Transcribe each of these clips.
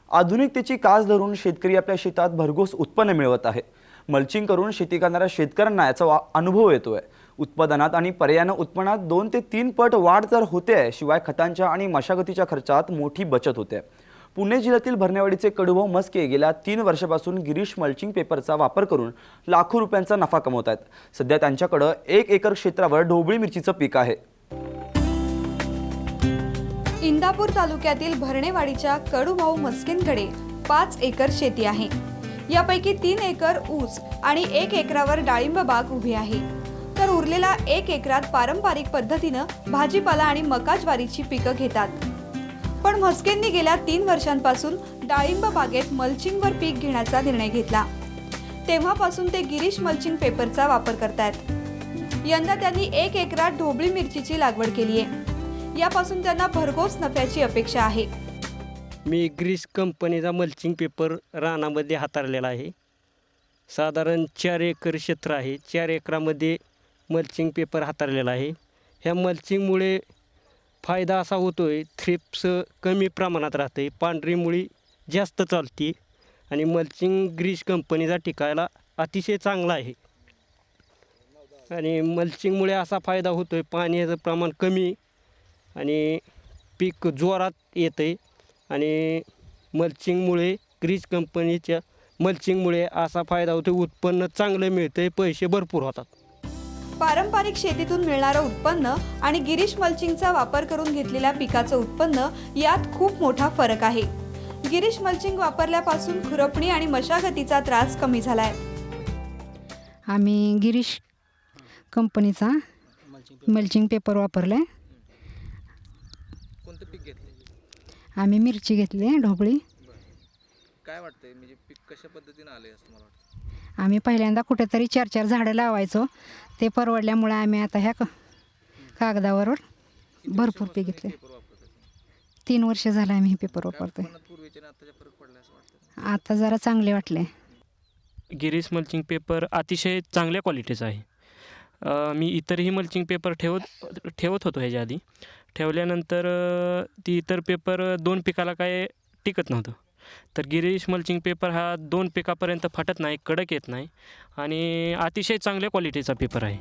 आधुनिकतेची कास धरून शेतकरी आपल्या शेतात भरघोस उत्पन्न मिळवत आहे। मल्चिंग करून शेती करणाऱ्या शेतकऱ्यांना याचा अनुभव येतोय। उत्पादनात आणि पर्यायाने उत्पन्नात 2 ते 3 पट वाढ तर होते, शिवाय खतांच्या आणि मशागतीच्या खर्चात मोठी बचत होते। पुणे जिल्ह्यातील भरणेवाडीचे कडूभाऊ मस्के गेल्या 3 वर्षापासून गिरीश मल्चिंग पेपरचा वापर करून लाखो रुपयांचा नफा कमवत आहेत। सध्या त्यांच्याकडे 1 एकर क्षेत्रावर ढोबळी मिरचीचं पीक आहे। इंदापूर तालुक्यातील भरणेवाडीच्या कडूभाऊ मस्केंकडे 5 एकर शेती आहे। यापैकी 3 एकर ऊस आणि 1 एकरावर डाळिंब बाग उभी आहे, तर उरलेला 1 एकरात पारंपरिक पद्धतीने भाजीपाला आणि मका ज्वारीची पिकं घेतात। पण मस्केंनी गेल्या 3 वर्षांपासून डाळिंब बागेत मल्चिंगवर पीक घेण्याचा निर्णय घेतला। तेव्हापासून ते गिरीश मल्चिंग पेपरचा वापर करतायत। यंदा त्यांनी 1 एकरात ढोबळी मिरचीची लागवड केली आहे। यापासून त्यांना भरघोस नफ्याची अपेक्षा आहे। मी गिरीश कंपनीचा मल्चिंग पेपर रानामध्ये हाताळलेला आहे। साधारण 4 एकर क्षेत्र आहे। 4 एकरामध्ये मल्चिंग पेपर हाताळलेला आहे। ह्या मल्चिंगमुळे फायदा असा होतोय, थ्रिप्स कमी प्रमाणात राहते, पांढरी मुळी जास्त चालते आणि मल्चिंग गिरीश कंपनीचा टिकायला अतिशय चांगला आहे। आणि मल्चिंगमुळे असा फायदा होतोय, पाण्याचं प्रमाण कमी आणि पीक जोरात येते। आणि मल्चिंगमुळे गिरीश कंपनीच्या मल्चिंगमुळे असा फायदा होतो, उत्पन्न चांगलं मिळते, पैसे भरपूर होतात। पारंपरिक शेतीतून मिळणारं उत्पन्न आणि गिरीश मल्चिंगचा वापर करून घेतलेल्या पिकाचं उत्पन्न यात खूप मोठा फरक आहे। गिरीश मल्चिंग वापरल्यापासून खुरपणी आणि मशागतीचा त्रास कमी झालाय। आम्ही गिरीश कंपनीचा मल्चिंग पेपर वापरलाय। कोणतं पीक घेतले? आम्ही मिरची घेतली ढोबळी। काय वाटतंय, म्हणजे पीक कशा पद्धतीने आले असं मला वाटतं? आम्ही पहिल्यांदा कुठेतरी 4-4 झाडं लावायचो, ते परवडल्यामुळे आम्ही आता ह्या कागदावर भरपूर पीक घेतले। 3 वर्ष झालं आम्ही हे पेपर वापरतोय। आता जरा चांगले वाटले। गिरीश मल्चिंग पेपर अतिशय चांगल्या क्वालिटीचा आहे। मी इतरही मल्चिंग पेपर ठेवत होतो ह्याच्या आधी। ठेवल्यानंतर ती इतर पेपर 2 पिकाला काय टिकत नव्हतं, तर गिरीश मल्चिंग पेपर हा 2 पिकापर्यंत फाटत नाही, कडक येत नाही आणि अतिशय चांगल्या क्वालिटीचा पेपर आहे।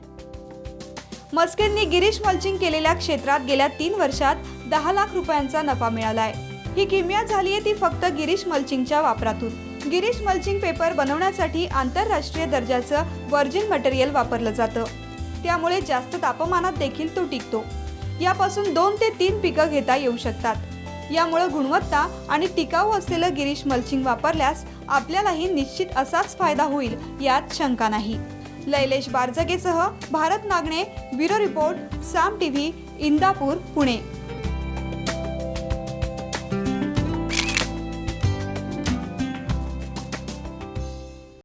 मस्केंनी गिरीश मल्चिंग केलेल्या क्षेत्रात गेल्या 3 वर्षात 10 लाख रुपयांचा नफा मिळालाय। ही किमया झाली आहे ती फक्त गिरीश मल्चिंगच्या वापरातून। गिरीश मल्चिंग पेपर बनवण्यासाठी आंतरराष्ट्रीय दर्जाचं व्हर्जिन मटेरियल वापरलं जातं, त्यामुळे जास्त तापमानात देखील तो टिकतो। यापासून 2 ते 3 पिकं घेता येऊ शकतात। यामुळे गुणवत्ता आणि टिकाऊ असलेलं गिरीश मल्चिंग वापरल्यास आपल्यालाही निश्चित असाच फायदा होईल, यात शंका नाही। लैलेश बारजगेसह भारत नागणे, ब्युरो रिपोर्ट, साम टीव्ही, इंदापूर, पुणे।